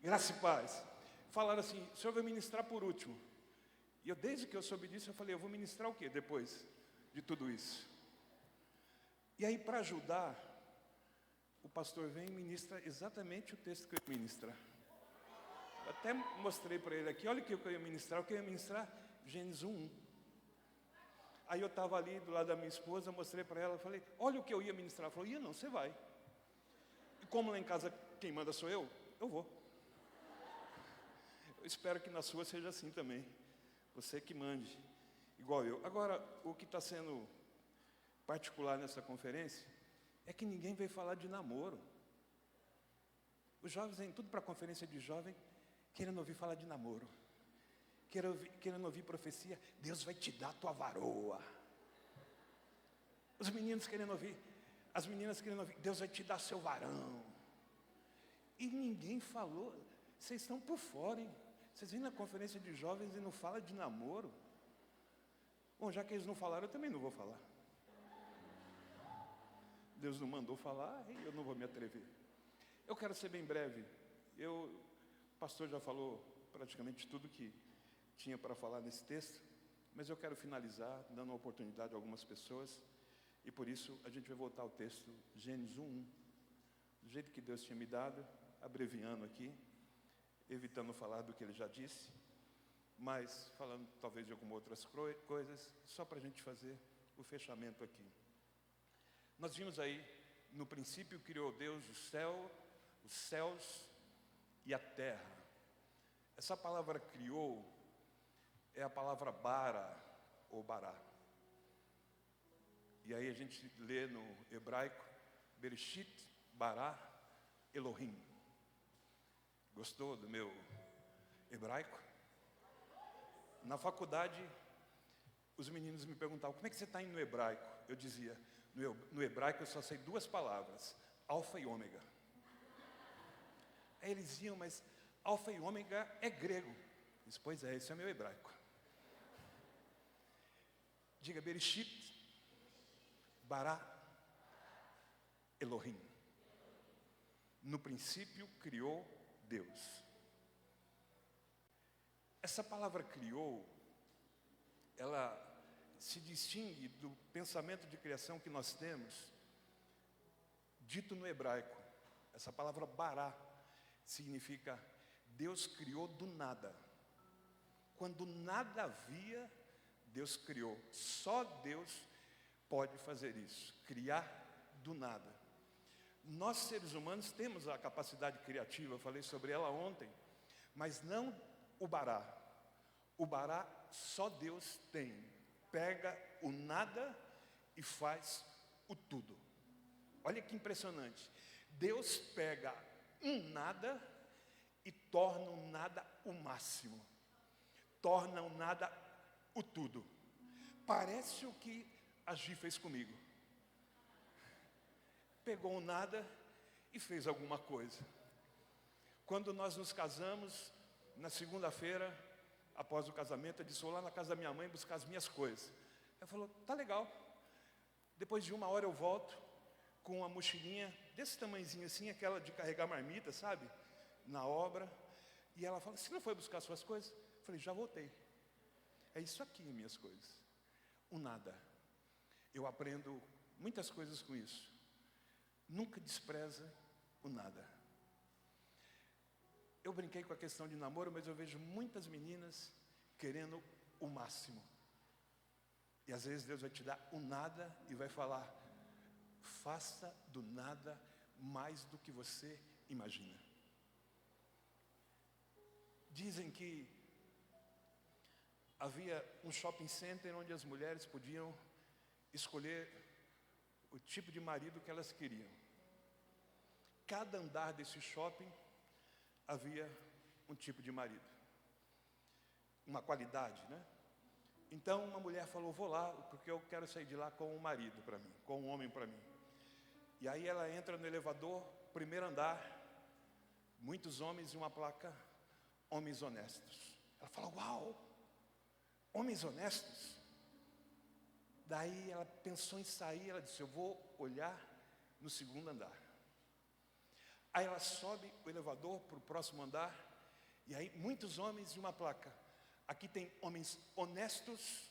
Graça e paz. Falaram assim, o senhor vai ministrar por último. E eu, desde que eu soube disso, eu falei, eu vou ministrar o quê depois de tudo isso? E aí, para ajudar, o pastor vem e ministra exatamente o texto que eu ia ministrar. Eu até mostrei para ele aqui, olha o que eu ia ministrar. O que eu ia ministrar? Gênesis 1:1. Aí eu estava ali do lado da minha esposa, mostrei para ela, falei, olha o que eu ia ministrar. Ela falou, ia não, você vai. E como lá em casa quem manda sou eu vou. Eu espero que na sua seja assim também. Você que mande, igual eu. Agora, o que está sendo particular nessa conferência é que ninguém veio falar de namoro. Os jovens vêm tudo para a conferência de jovem querendo ouvir falar de namoro. Querendo ouvir profecia, Deus vai te dar a tua varoa. Os meninos querendo ouvir, as meninas querendo ouvir, Deus vai te dar seu varão. E ninguém falou, vocês estão por fora, hein? Vocês vêm na conferência de jovens e não falam de namoro? Bom, já que eles não falaram, eu também não vou falar. Deus não mandou falar e eu não vou me atrever. Eu quero ser bem breve. O pastor já falou praticamente tudo que tinha para falar nesse texto, mas eu quero finalizar dando uma oportunidade a algumas pessoas, e por isso a gente vai voltar ao texto Gênesis 1:1, do jeito que Deus tinha me dado, abreviando aqui, evitando falar do que Ele já disse, mas falando talvez de algumas outras coisas, só para a gente fazer o fechamento aqui. Nós vimos aí, no princípio criou Deus o céu, os céus e a terra. Essa palavra criou é a palavra bara ou bará. E aí a gente lê no hebraico, Bereshit, bará, Elohim. Gostou do meu hebraico? Na faculdade, os meninos me perguntavam, como é que você está indo no hebraico? Eu dizia, no hebraico eu só sei duas palavras, alfa e ômega. Aí eles diziam, mas alfa e ômega é grego. Eu disse, pois é, esse é o meu hebraico. Diga, Bereshit, bará, Elohim. No princípio criou Deus. Essa palavra criou, ela se distingue do pensamento de criação que nós temos, dito no hebraico. Essa palavra bará significa Deus criou do nada. Quando nada havia, Deus criou. Só Deus pode fazer isso, criar do nada. Nós, seres humanos, temos a capacidade criativa, eu falei sobre ela ontem, mas não o bará. O bará só Deus tem. Pega o nada e faz o tudo. Olha que impressionante. Deus pega um nada e torna o nada o máximo. Torna o nada o tudo. Parece o que a Gi fez comigo. Pegou o nada e fez alguma coisa. Quando nós nos casamos, na segunda-feira, após o casamento, eu disse, vou lá na casa da minha mãe buscar as minhas coisas. Ela falou, tá legal. Depois de 1 hora eu volto com uma mochilinha desse tamanhozinho assim, aquela de carregar marmita, sabe? Na obra. E ela fala, você não foi buscar suas coisas? Eu falei, já voltei. É isso aqui, minhas coisas. O nada. Eu aprendo muitas coisas com isso. Nunca despreza o nada. Eu brinquei com a questão de namoro, mas eu vejo muitas meninas querendo o máximo. E às vezes Deus vai te dar o nada e vai falar, faça do nada mais do que você imagina. Dizem que havia um shopping center onde as mulheres podiam escolher o tipo de marido que elas queriam. Cada andar desse shopping havia um tipo de marido, uma qualidade, né? Então uma mulher falou, vou lá, porque eu quero sair de lá com um marido para mim, com um homem para mim. E aí ela entra no elevador, primeiro andar, muitos homens e uma placa, homens honestos. Ela fala, uau, homens honestos? Daí ela pensou em sair, ela disse, eu vou olhar no segundo andar. Aí ela sobe o elevador para o próximo andar, e aí muitos homens e uma placa. Aqui tem homens honestos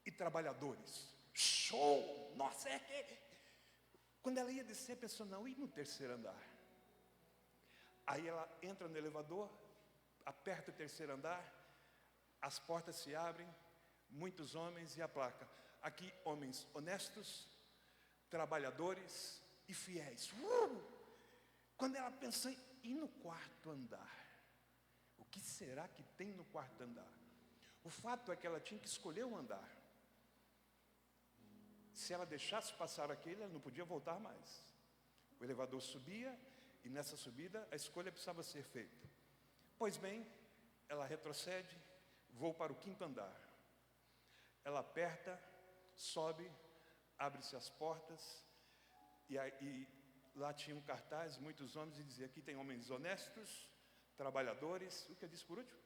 e trabalhadores. Show! Nossa, é que... Quando ela ia descer, pensou, não, e no terceiro andar? Aí ela entra no elevador, aperta o terceiro andar, as portas se abrem, muitos homens e a placa. Aqui, homens honestos, trabalhadores e fiéis. Quando ela pensou em ir no quarto andar, o que será que tem no quarto andar? O fato é que ela tinha que escolher um andar. Se ela deixasse passar aquele, ela não podia voltar mais. O elevador subia, e nessa subida a escolha precisava ser feita. Pois bem, ela retrocede, vou para o quinto andar. Ela aperta, sobe, abre-se as portas, e lá tinha um cartaz, muitos homens, e dizia, aqui tem homens honestos, trabalhadores, o que eu disse por último?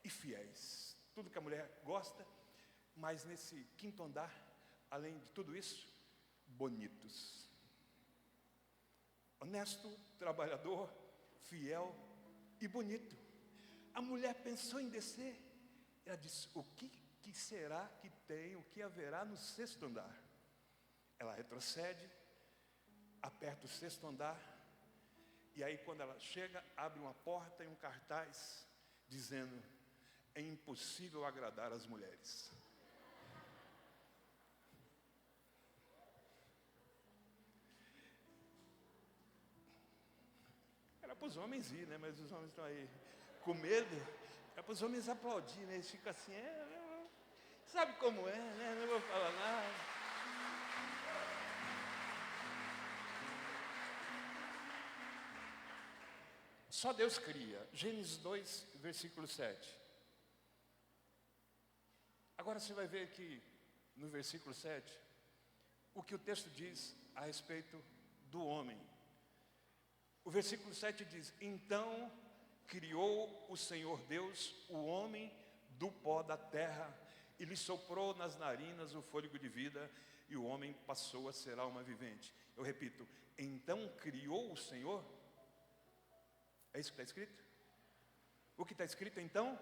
E fiéis. Tudo que a mulher gosta, mas nesse quinto andar, além de tudo isso, bonitos. Honesto, trabalhador, fiel e bonito. A mulher pensou em descer. Ela disse, o que será que tem, o que haverá no sexto andar? Ela retrocede, aperta o sexto andar, e aí quando ela chega, abre uma porta e um cartaz, dizendo, é impossível agradar as mulheres. Era para os homens ir, né? Mas os homens estão aí com medo. Era para os homens aplaudir, né? Eles ficam assim, sabe como é, né? Não vou falar nada. Só Deus cria. Gênesis 2, versículo 7. Agora você vai ver aqui no versículo 7, o que o texto diz a respeito do homem. O versículo 7 diz, então criou o Senhor Deus o homem do pó da terra, e lhe soprou nas narinas o fôlego de vida, e o homem passou a ser alma vivente. Eu repito, então criou o Senhor? É isso que está escrito? O que está escrito então?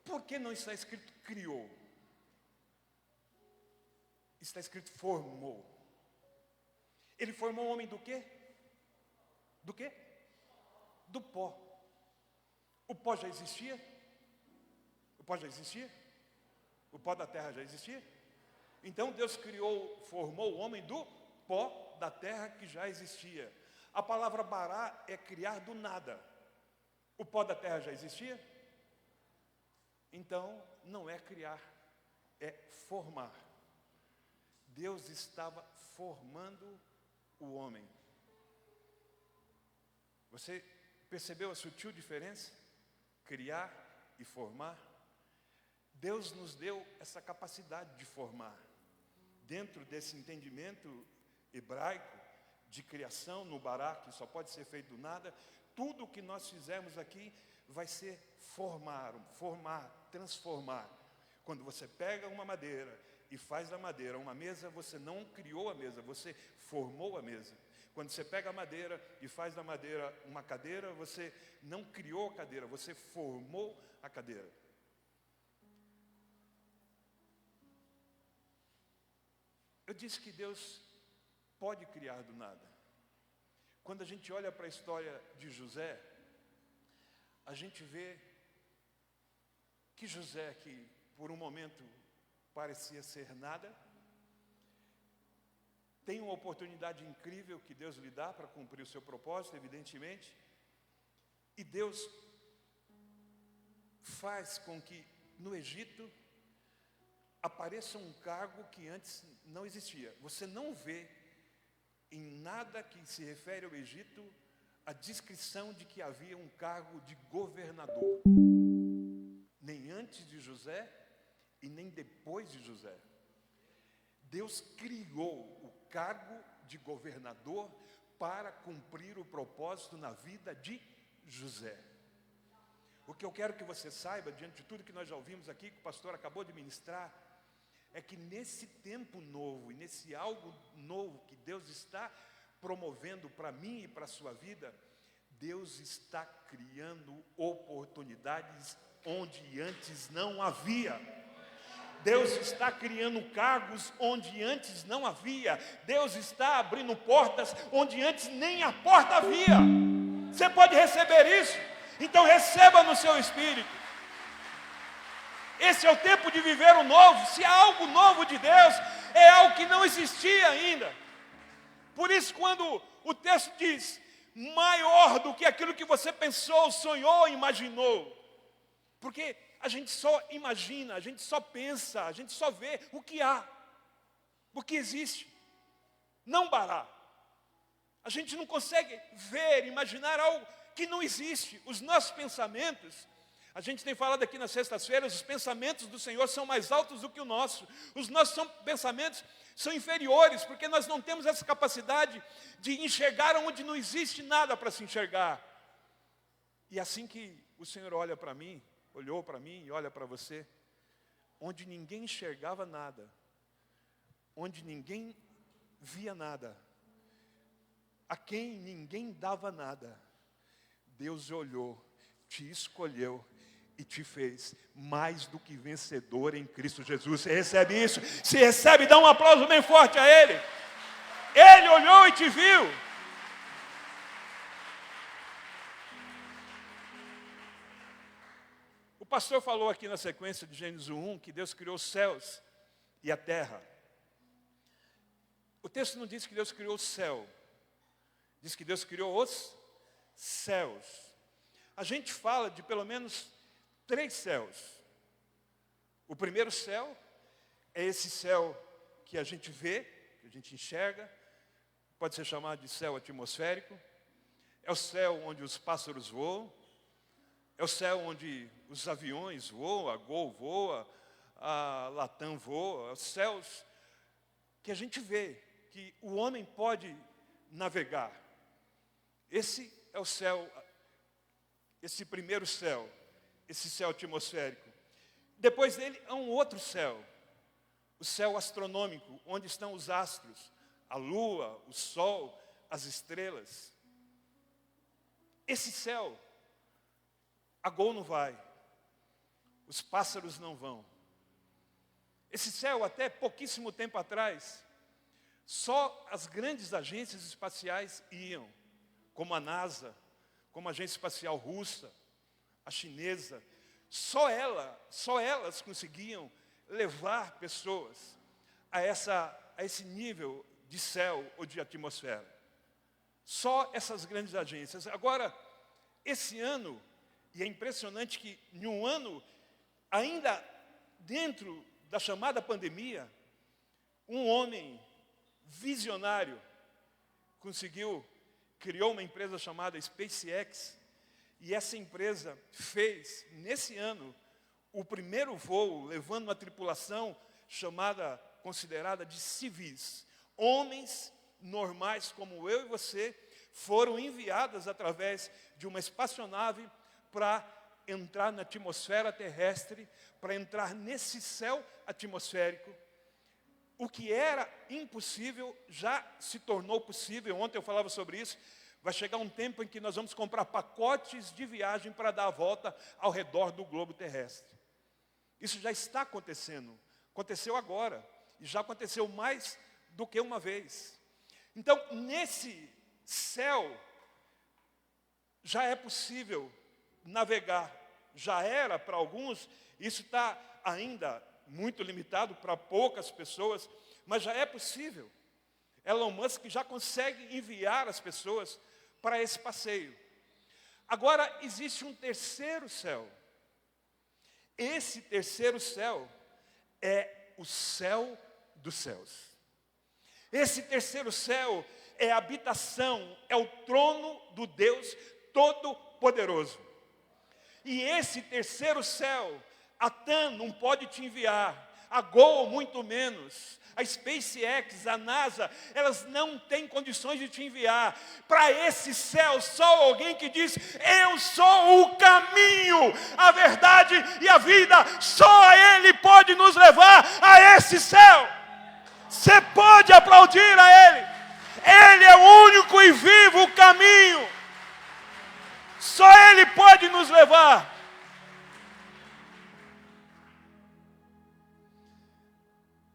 Por que não está escrito criou? Está escrito formou. Ele formou o homem do quê? Do quê? Do pó. O pó já existia? O pó já existia? O pó da terra já existia? Então Deus criou, formou o homem do pó da terra que já existia. A palavra bará é criar do nada. O pó da terra já existia? Então, não é criar, é formar. Deus estava formando o homem. Você percebeu a sutil diferença? Criar e formar. Deus nos deu essa capacidade de formar. Dentro desse entendimento hebraico de criação, no bará, que só pode ser feito do nada, tudo o que nós fizermos aqui vai ser formar, transformar. Quando você pega uma madeira e faz da madeira uma mesa, você não criou a mesa, você formou a mesa. Quando você pega a madeira e faz da madeira uma cadeira, você não criou a cadeira, você formou a cadeira. Eu disse que Deus pode criar do nada. Quando a gente olha para a história de José, a gente vê que José, que por um momento parecia ser nada, tem uma oportunidade incrível que Deus lhe dá para cumprir o seu propósito, evidentemente, e Deus faz com que no Egito apareça um cargo que antes não existia. Você não vê em nada que se refere ao Egito a descrição de que havia um cargo de governador, nem antes de José e nem depois de José. Deus criou o cargo de governador para cumprir o propósito na vida de José. O que eu quero que você saiba, diante de tudo que nós já ouvimos aqui, que o pastor acabou de ministrar, é que nesse tempo novo e nesse algo novo que Deus está promovendo para mim e para a sua vida, Deus está criando oportunidades onde antes não havia. Deus está criando cargos onde antes não havia. Deus está abrindo portas onde antes nem a porta havia. Você pode receber isso? Então receba no seu espírito. Esse é o tempo de viver o novo. Se há algo novo de Deus, é algo que não existia ainda. Por isso, quando o texto diz, maior do que aquilo que você pensou, sonhou, imaginou. Porque a gente só imagina, a gente só pensa, a gente só vê o que há, o que existe. Não Bará. A gente não consegue ver, imaginar algo que não existe. Os nossos pensamentos, a gente tem falado aqui nas sextas-feiras, os pensamentos do Senhor são mais altos do que o nosso. Os nossos pensamentos são inferiores, porque nós não temos essa capacidade de enxergar onde não existe nada para se enxergar. E assim que o Senhor olha para mim, olhou para mim e olha para você, onde ninguém enxergava nada, onde ninguém via nada, a quem ninguém dava nada, Deus olhou, te escolheu e te fez mais do que vencedor em Cristo Jesus. Você recebe isso? Se recebe, dá um aplauso bem forte a Ele. Ele olhou e te viu. O pastor falou aqui na sequência de Gênesis 1 que Deus criou os céus e a terra. O texto não diz que Deus criou o céu, diz que Deus criou os céus. A gente fala de pelo menos 3 céus. O primeiro céu é esse céu que a gente vê, que a gente enxerga, pode ser chamado de céu atmosférico. É o céu onde os pássaros voam, é o céu onde os aviões voam, a Gol voa, a Latam voa, os céus que a gente vê, que o homem pode navegar. Esse é o céu, esse primeiro céu, esse céu atmosférico. Depois dele há um outro céu, o céu astronômico, onde estão os astros, a lua, o sol, as estrelas. Esse céu, a Gol não vai, os pássaros não vão. Esse céu, até pouquíssimo tempo atrás, só as grandes agências espaciais iam, como a NASA, como a Agência Espacial Russa, a chinesa. Só elas conseguiam levar pessoas a esse nível de céu ou de atmosfera. Só essas grandes agências. Agora, esse ano, e é impressionante que em um ano, ainda dentro da chamada pandemia, um homem visionário criou uma empresa chamada SpaceX, e essa empresa fez, nesse ano, o primeiro voo, levando uma tripulação considerada de civis. Homens normais como eu e você, foram enviadas através de uma espaçonave para entrar na atmosfera terrestre, para entrar nesse céu atmosférico. O que era impossível já se tornou possível. Ontem eu falava sobre isso. Vai chegar um tempo em que nós vamos comprar pacotes de viagem para dar a volta ao redor do globo terrestre. Isso já está acontecendo. Aconteceu agora. E já aconteceu mais do que uma vez. Então, nesse céu, já é possível navegar. Já era para alguns, isso está ainda muito limitado para poucas pessoas, mas já é possível. Elon Musk já consegue enviar as pessoas para esse passeio. Agora, existe um terceiro céu. Esse terceiro céu é o céu dos céus. Esse terceiro céu é a habitação, é o trono do Deus Todo-Poderoso. E esse terceiro céu, a TAM não pode te enviar, a Gol muito menos, a SpaceX, a NASA, elas não têm condições de te enviar. Para esse céu, só alguém que diz, eu sou o caminho, a verdade e a vida, só Ele pode nos levar a esse céu. Você pode aplaudir a Ele. Ele é o único e vivo caminho. Só Ele pode nos levar.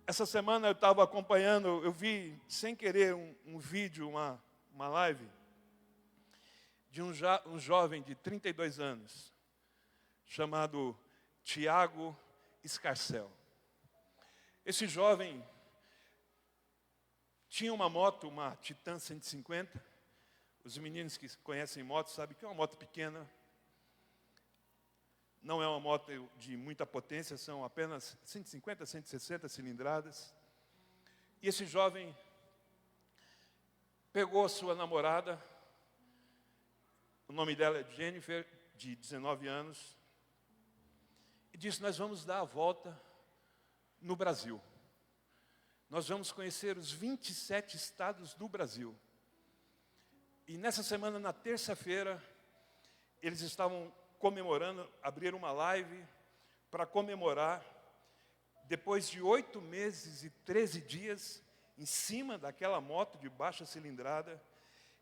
Essa semana eu estava acompanhando, eu vi sem querer um vídeo, uma live, de um jovem de 32 anos, chamado Tiago Escarcel. Esse jovem tinha uma moto, uma Titan 150. Os meninos que conhecem moto sabem que é uma moto pequena. Não é uma moto de muita potência, são apenas 150, 160 cilindradas. E esse jovem pegou a sua namorada, o nome dela é Jennifer, de 19 anos, e disse: nós vamos dar a volta no Brasil. Nós vamos conhecer os 27 estados do Brasil. E nessa semana, na terça-feira, eles estavam comemorando, abriram uma live para comemorar, depois de 8 meses e 13 dias, em cima daquela moto de baixa cilindrada,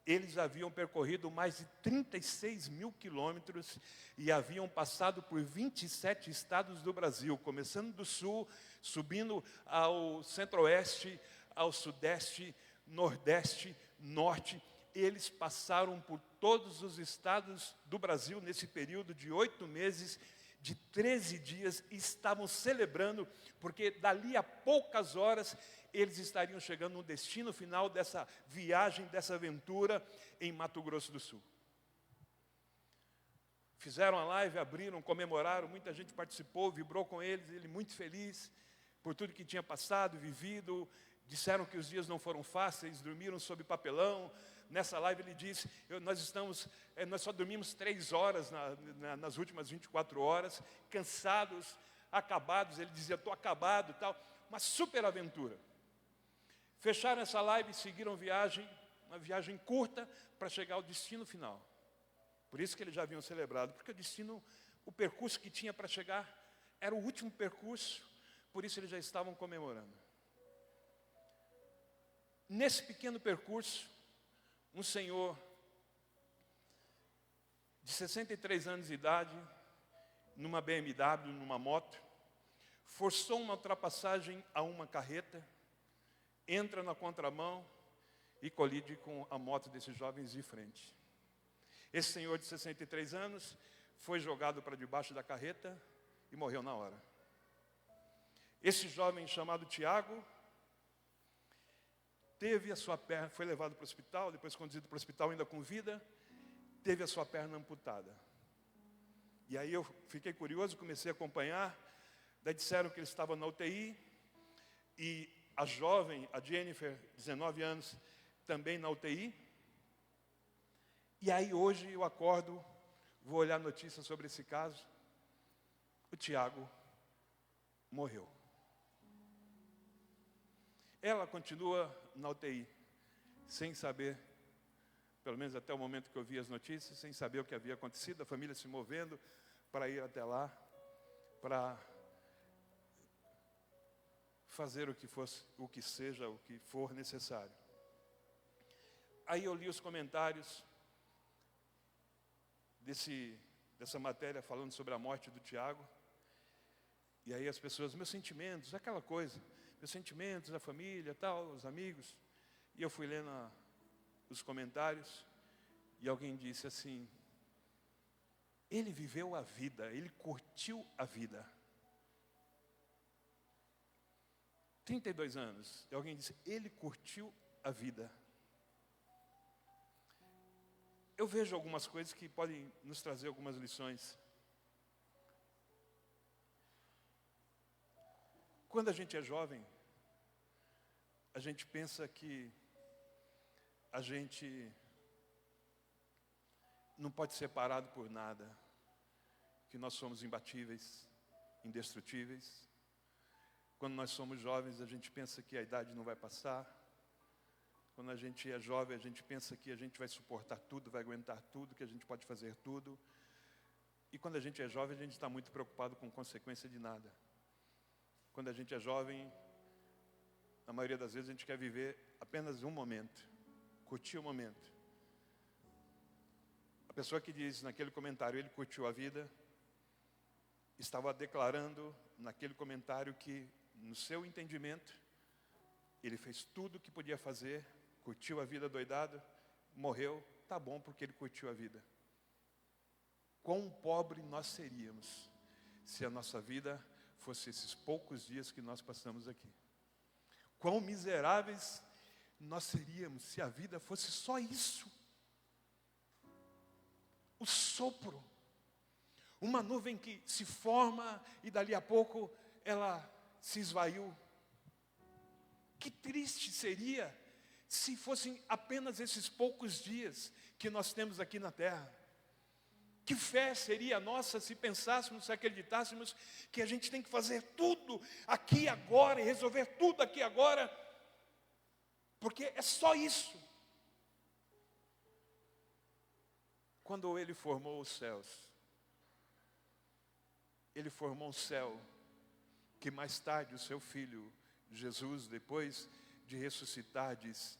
eles haviam percorrido mais de 36 mil quilômetros e haviam passado por 27 estados do Brasil, começando do sul, subindo ao centro-oeste, ao sudeste, nordeste, norte. Eles passaram por todos os estados do Brasil nesse período de 8 meses, de 13 dias, e estavam celebrando, porque dali a poucas horas eles estariam chegando no destino final dessa viagem, dessa aventura em Mato Grosso do Sul. Fizeram a live, abriram, comemoraram, muita gente participou, vibrou com eles, ele muito feliz por tudo que tinha passado, vivido. Disseram que os dias não foram fáceis, dormiram sob papelão. Nessa live ele disse: nós só dormimos 3 horas nas últimas 24 horas, cansados, acabados. Ele dizia: estou acabado, tal. Uma super aventura. Fecharam essa live e seguiram uma viagem curta para chegar ao destino final. Por isso que eles já haviam celebrado, porque o percurso que tinha para chegar era o último percurso, por isso eles já estavam comemorando. Nesse pequeno percurso, um senhor de 63 anos de idade, numa BMW, numa moto, forçou uma ultrapassagem a uma carreta, entra na contramão e colide com a moto desses jovens de frente. Esse senhor de 63 anos foi jogado para debaixo da carreta e morreu na hora. Esse jovem chamado Tiago teve a sua perna, foi levado para o hospital, depois conduzido para o hospital ainda com vida, teve a sua perna amputada. E aí eu fiquei curioso, comecei a acompanhar, daí disseram que ele estava na UTI, e a jovem, a Jennifer, 19 anos, também na UTI. E aí hoje eu acordo, vou olhar notícias sobre esse caso, o Tiago morreu. Ela continua na UTI, sem saber, pelo menos até o momento que eu vi as notícias, sem saber o que havia acontecido, a família se movendo para ir até lá, para fazer o que for necessário. Aí eu li os comentários dessa matéria falando sobre a morte do Tiago, e aí as pessoas, meus sentimentos, aquela coisa, meus sentimentos, a família, tal, os amigos. E eu fui lendo os comentários, e alguém disse assim: ele viveu a vida, ele curtiu a vida. 32 anos, e alguém disse: ele curtiu a vida. Eu vejo algumas coisas que podem nos trazer algumas lições. Quando a gente é jovem, a gente pensa que a gente não pode ser parado por nada, que nós somos imbatíveis, indestrutíveis. Quando nós somos jovens, a gente pensa que a idade não vai passar. Quando a gente é jovem, a gente pensa que a gente vai suportar tudo, vai aguentar tudo, que a gente pode fazer tudo. E quando a gente é jovem, a gente está muito preocupado com consequência de nada. Quando a gente é jovem, na maioria das vezes a gente quer viver apenas um momento. curtir o momento. A pessoa que diz naquele comentário, ele curtiu a vida, estava declarando naquele comentário que, no seu entendimento, ele fez tudo o que podia fazer, curtiu a vida doidado, morreu, tá bom porque ele curtiu a vida. Quão pobre nós seríamos se a nossa vida fosse esses poucos dias que nós passamos aqui. Quão miseráveis nós seríamos se a vida fosse só isso. O sopro. Uma nuvem que se forma e dali a pouco ela se esvaiu. Que triste seria se fossem apenas esses poucos dias que nós temos aqui na terra. Que fé seria a nossa se pensássemos, se acreditássemos que a gente tem que fazer tudo aqui agora e resolver tudo aqui agora, porque é só isso. Quando ele formou os céus, ele formou um céu que mais tarde o seu filho Jesus, depois de ressuscitar, diz: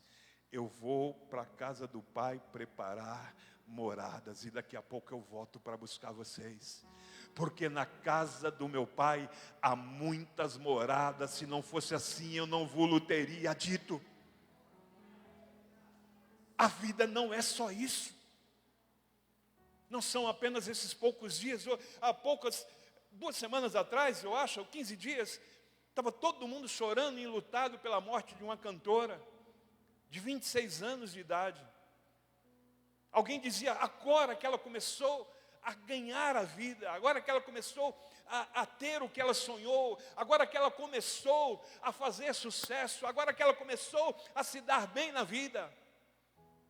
eu vou para a casa do Pai preparar moradas, e daqui a pouco eu volto para buscar vocês, porque na casa do meu Pai há muitas moradas, se não fosse assim eu não vos teria dito. A vida não é só isso, não são apenas esses poucos dias. Há 2 semanas atrás, eu acho, ou 15 dias, estava todo mundo chorando e enlutado pela morte de uma cantora, de 26 anos de idade. Alguém dizia, agora que ela começou a ganhar a vida, agora que ela começou a ter o que ela sonhou, agora que ela começou a fazer sucesso, agora que ela começou a se dar bem na vida.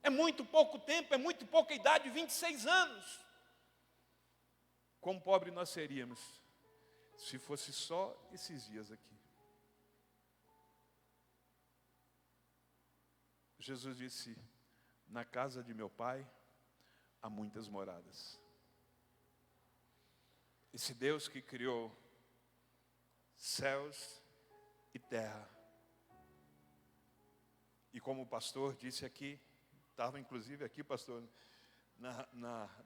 É muito pouco tempo, é muito pouca idade, 26 anos. Quão pobre nós seríamos se fosse só esses dias aqui. Jesus disse, na casa de meu Pai há muitas moradas. Esse Deus que criou céus e terra. E como o pastor disse aqui, estava inclusive aqui, pastor,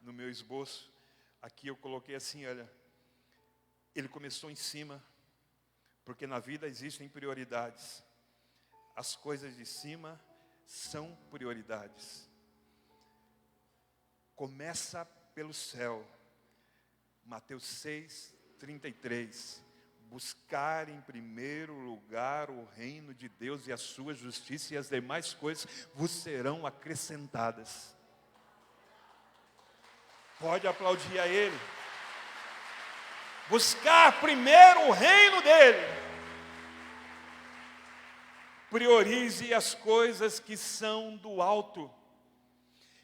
no meu esboço, aqui eu coloquei assim, olha, ele começou em cima, porque na vida existem prioridades. As coisas de cima são prioridades. Começa pelo céu. Mateus 6:33. Buscar em primeiro lugar o reino de Deus e a sua justiça, e as demais coisas vos serão acrescentadas. Pode aplaudir a Ele. Buscar primeiro o reino dEle. Priorize as coisas que são do alto.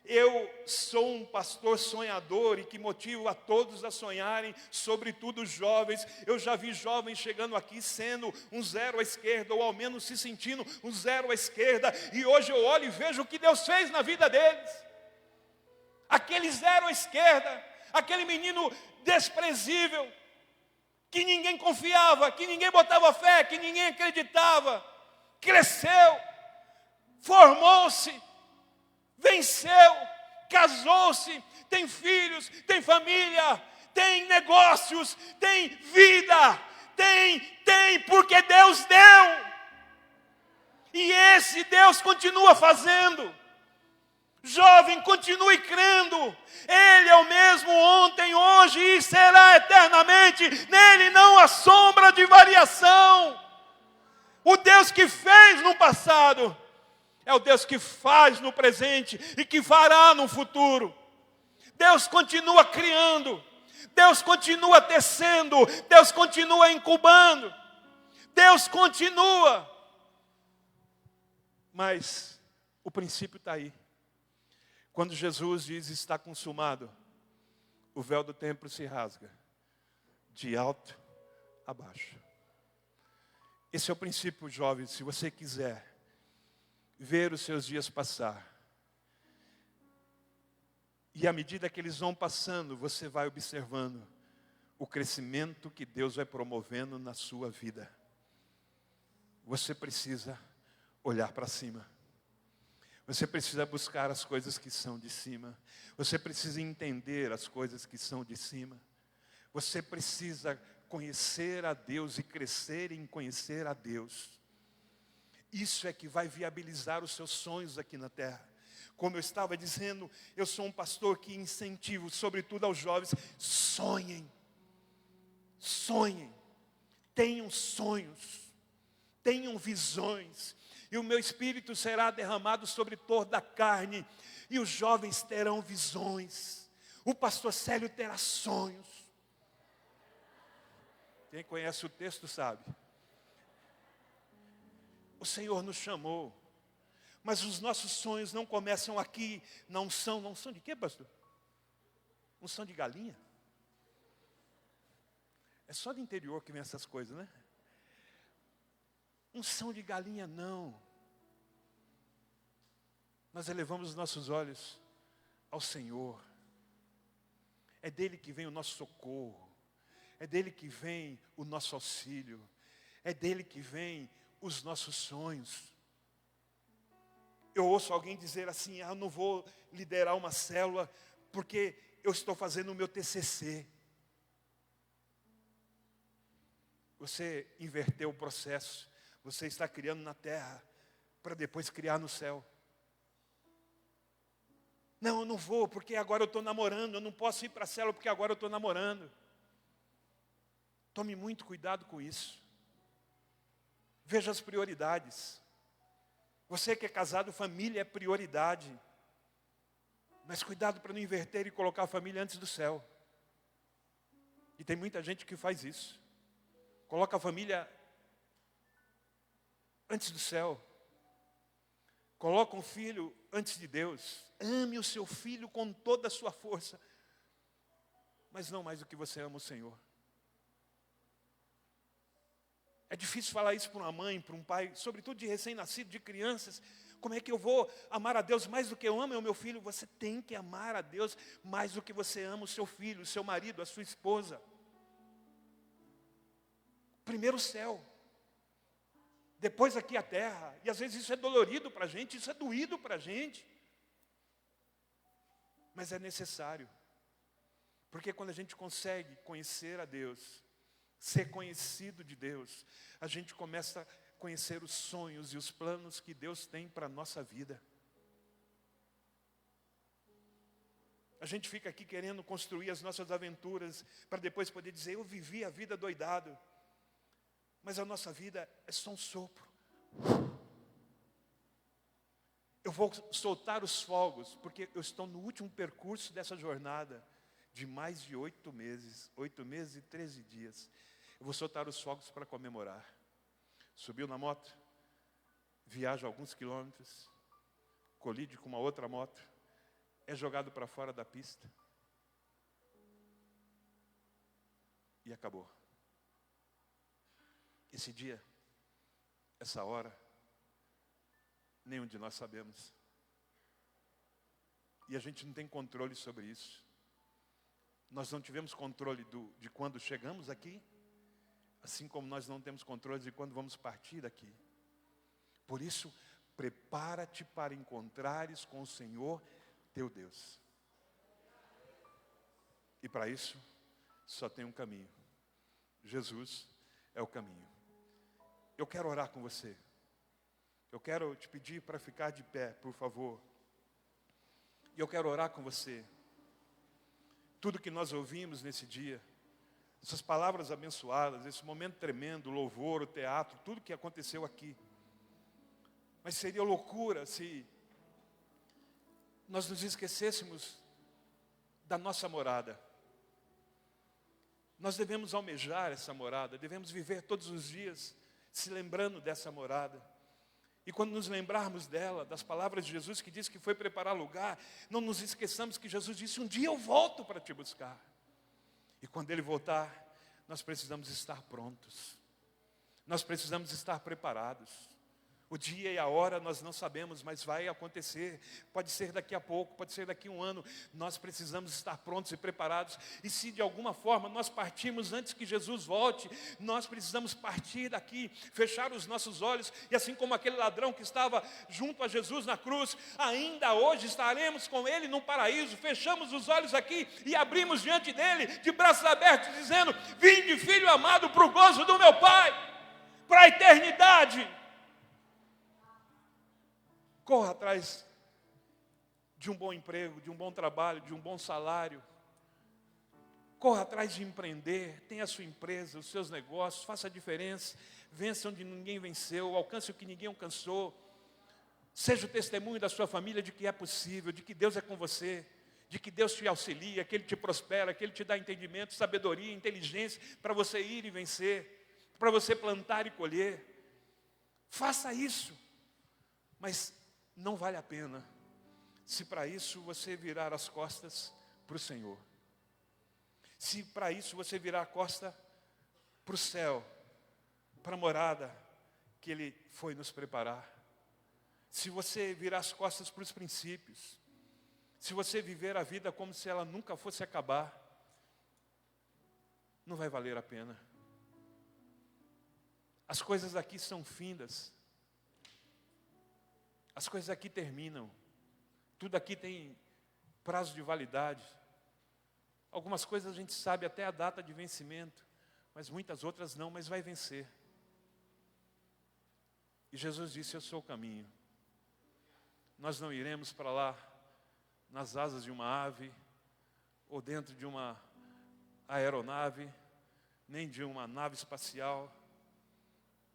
Eu sou um pastor sonhador e que motivo a todos a sonharem, sobretudo os jovens. Eu já vi jovens chegando aqui sendo um zero à esquerda, ou ao menos se sentindo um zero à esquerda. E hoje eu olho e vejo o que Deus fez na vida deles. Aquele zero à esquerda, aquele menino desprezível, que ninguém confiava, que ninguém botava fé, que ninguém acreditava, cresceu, formou-se, venceu, casou-se, tem filhos, tem família, tem negócios, tem vida, tem porque Deus deu. E esse Deus continua fazendo. Jovem, continue crendo. Ele é o mesmo ontem, hoje e será eternamente. Nele não há sombra de variação. O Deus que fez no passado é o Deus que faz no presente e que fará no futuro. Deus continua criando, Deus continua tecendo, Deus continua incubando, Deus continua. Mas o princípio está aí. Quando Jesus diz está consumado, o véu do templo se rasga, de alto a baixo. Esse é o princípio, jovem, se você quiser ver os seus dias passar. E à medida que eles vão passando, você vai observando o crescimento que Deus vai promovendo na sua vida. Você precisa olhar para cima. Você precisa buscar as coisas que são de cima. Você precisa entender as coisas que são de cima. Você precisa conhecer a Deus e crescer em conhecer a Deus. Isso é que vai viabilizar os seus sonhos aqui na terra. Como eu estava dizendo, eu sou um pastor que incentivo, sobretudo aos jovens, sonhem. Sonhem. Tenham sonhos. Tenham visões. E o meu Espírito será derramado sobre toda a carne. E os jovens terão visões. O pastor Célio terá sonhos. Quem conhece o texto sabe. O Senhor nos chamou. Mas os nossos sonhos não começam aqui na unção. Na unção de quê, pastor? Unção de galinha? É só do interior que vem essas coisas, né? Unção de galinha não. Nós elevamos os nossos olhos ao Senhor. É dele que vem o nosso socorro. É dele que vem o nosso auxílio. É dele que vem os nossos sonhos. Eu ouço alguém dizer assim: eu não vou liderar uma célula porque eu estou fazendo o meu TCC. Você inverteu o processo. Você está criando na terra para depois criar no céu. Não, eu não vou porque agora eu estou namorando. Eu não posso ir para a célula porque agora eu estou namorando. Tome muito cuidado com isso. Veja as prioridades. Você que é casado, família é prioridade. Mas cuidado para não inverter e colocar a família antes do céu. E tem muita gente que faz isso. Coloca a família antes do céu. Coloca um filho antes de Deus. Ame o seu filho com toda a sua força. Mas não mais do que você ama o Senhor. É difícil falar isso para uma mãe, para um pai, sobretudo de recém-nascido, de crianças. Como é que eu vou amar a Deus mais do que eu amo o meu filho? Você tem que amar a Deus mais do que você ama o seu filho, o seu marido, a sua esposa. Primeiro o céu. Depois aqui a terra. E às vezes isso é dolorido para a gente, isso é doído para a gente. Mas é necessário. Porque quando a gente consegue conhecer a Deus, ser conhecido de Deus, a gente começa a conhecer os sonhos e os planos que Deus tem para a nossa vida. A gente fica aqui querendo construir as nossas aventuras para depois poder dizer: eu vivi a vida doidado. Mas a nossa vida é só um sopro. Eu vou soltar os fogos, porque eu estou no último percurso dessa jornada de mais de 8 meses. 8 meses e 13 dias. Eu vou soltar os fogos para comemorar. Subiu na moto, viaja alguns quilômetros, colide com uma outra moto, é jogado para fora da pista e acabou. Esse dia, essa hora, nenhum de nós sabemos. E a gente não tem controle sobre isso. Nós não tivemos controle de quando chegamos aqui, assim como nós não temos controle de quando vamos partir daqui. Por isso, prepara-te para encontrares com o Senhor teu Deus. E para isso, só tem um caminho. Jesus é o caminho. Eu quero orar com você. Eu quero te pedir para ficar de pé, por favor. E eu quero orar com você. Tudo que nós ouvimos nesse dia, essas palavras abençoadas, esse momento tremendo, o louvor, o teatro, tudo que aconteceu aqui. Mas seria loucura se nós nos esquecêssemos da nossa morada. Nós devemos almejar essa morada, devemos viver todos os dias se lembrando dessa morada. E quando nos lembrarmos dela, das palavras de Jesus que disse que foi preparar lugar, não nos esqueçamos que Jesus disse: um dia eu volto para te buscar. E quando Ele voltar, nós precisamos estar prontos. Nós precisamos estar preparados. O dia e a hora nós não sabemos, mas vai acontecer. Pode ser daqui a pouco, pode ser daqui a um ano. Nós precisamos estar prontos e preparados. E se de alguma forma nós partirmos antes que Jesus volte, nós precisamos partir daqui, fechar os nossos olhos. E assim como aquele ladrão que estava junto a Jesus na cruz, ainda hoje estaremos com Ele no paraíso. Fechamos os olhos aqui e abrimos diante dEle, de braços abertos, dizendo: vinde, filho amado, para o gozo do meu Pai, para a eternidade. Corra atrás de um bom emprego, de um bom trabalho, de um bom salário. Corra atrás de empreender, tenha a sua empresa, os seus negócios, faça a diferença. Vença onde ninguém venceu, alcance o que ninguém alcançou. Seja o testemunho da sua família de que é possível, de que Deus é com você, de que Deus te auxilia, que Ele te prospera, que Ele te dá entendimento, sabedoria, inteligência para você ir e vencer, para você plantar e colher. Faça isso, mas não vale a pena se para isso você virar as costas para o Senhor. Se para isso você virar a costa para o céu, para a morada que Ele foi nos preparar. Se você virar as costas para os princípios, se você viver a vida como se ela nunca fosse acabar, não vai valer a pena. As coisas aqui são findas. As coisas aqui terminam. Tudo aqui tem prazo de validade. Algumas coisas a gente sabe até a data de vencimento, mas muitas outras não, mas vai vencer. E Jesus disse: eu sou o caminho. Nós não iremos para lá nas asas de uma ave, ou dentro de uma aeronave, nem de uma nave espacial.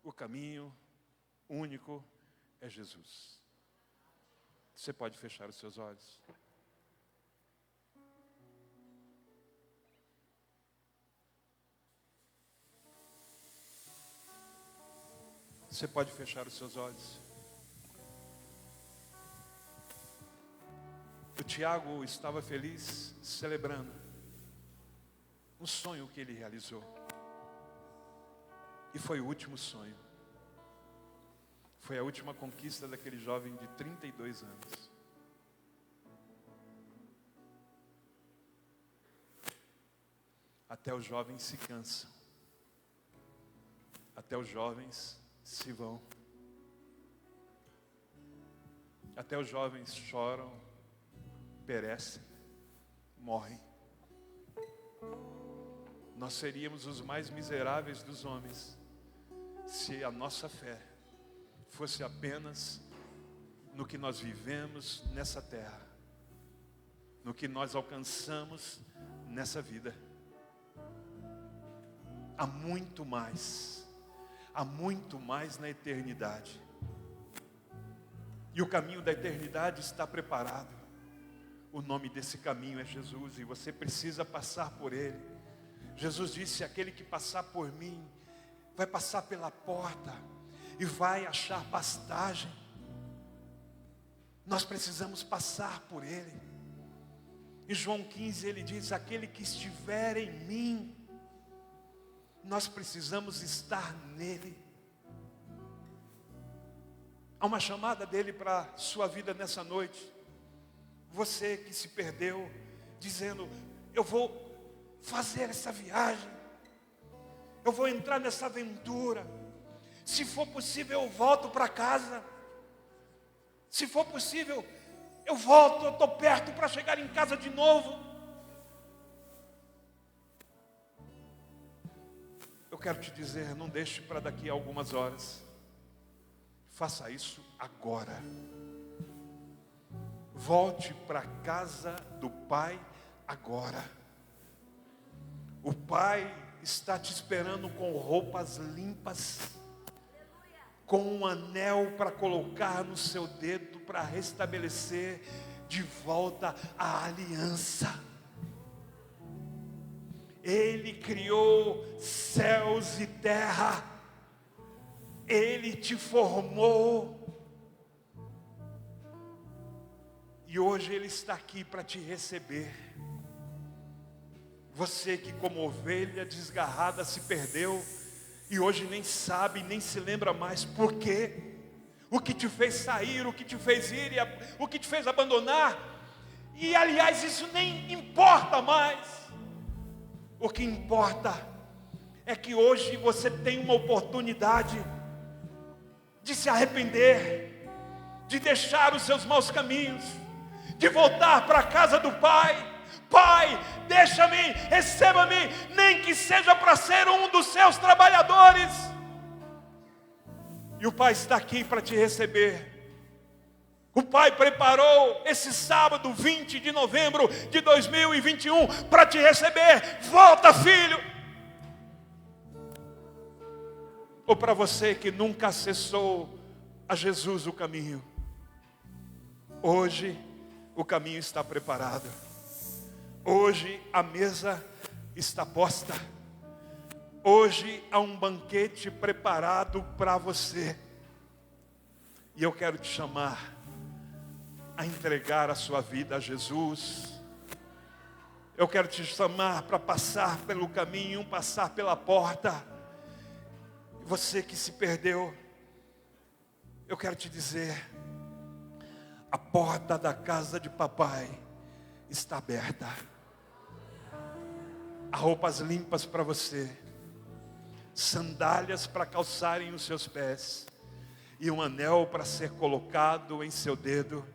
O caminho único é Jesus. Você pode fechar os seus olhos? Você pode fechar os seus olhos? O Tiago estava feliz, celebrando um sonho que ele realizou. E foi o último sonho. Foi a última conquista daquele jovem de 32 anos. Até os jovens se cansam. Até os jovens se vão. Até os jovens choram, perecem, morrem. Nós seríamos os mais miseráveis dos homens se a nossa fé fosse apenas no que nós vivemos nessa terra, no que nós alcançamos nessa vida. Há muito mais na eternidade. E o caminho da eternidade está preparado. O nome desse caminho é Jesus e você precisa passar por ele. Jesus disse: aquele que passar por mim vai passar pela porta e vai achar pastagem. Nós precisamos passar por ele. Em João 15 ele diz: aquele que estiver em mim. Nós precisamos estar nele. Há uma chamada dele para a sua vida nessa noite. Você que se perdeu, dizendo: eu vou fazer essa viagem, eu vou entrar nessa aventura. Se for possível, eu volto para casa. Se for possível, eu volto, eu estou perto para chegar em casa de novo. Eu quero te dizer, não deixe para daqui a algumas horas. Faça isso agora. Volte para a casa do Pai agora. O Pai está te esperando com roupas limpas, com um anel para colocar no seu dedo, para restabelecer de volta a aliança. Ele criou céus e terra, Ele te formou, e hoje Ele está aqui para te receber. Você que como ovelha desgarrada se perdeu, e hoje nem sabe, nem se lembra mais por quê. o que te fez sair, o que te fez ir, o que te fez abandonar. E aliás, isso nem importa mais. O que importa é que hoje você tem uma oportunidade de se arrepender, de deixar os seus maus caminhos, de voltar para a casa do Pai. Pai, deixa-me, receba-me, nem que seja para ser um dos seus trabalhadores. E o Pai está aqui para te receber. O Pai preparou esse sábado 20 de novembro de 2021 para te receber. Volta, filho. Ou para você que nunca acessou a Jesus o caminho, hoje o caminho está preparado. Hoje a mesa está posta. Hoje há um banquete preparado para você. E eu quero te chamar a entregar a sua vida a Jesus. Eu quero te chamar para passar pelo caminho, passar pela porta. Você que se perdeu, eu quero te dizer, a porta da casa de papai está aberta. Há roupas limpas para você, sandálias para calçarem os seus pés, e um anel para ser colocado em seu dedo,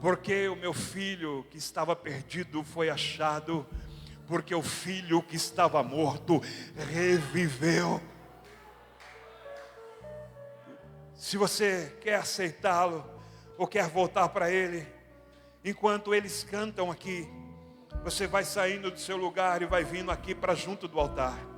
porque o meu filho que estava perdido foi achado, porque o filho que estava morto reviveu. Se você quer aceitá-lo, ou quer voltar para Ele, enquanto eles cantam aqui, você vai saindo do seu lugar e vai vindo aqui para junto do altar.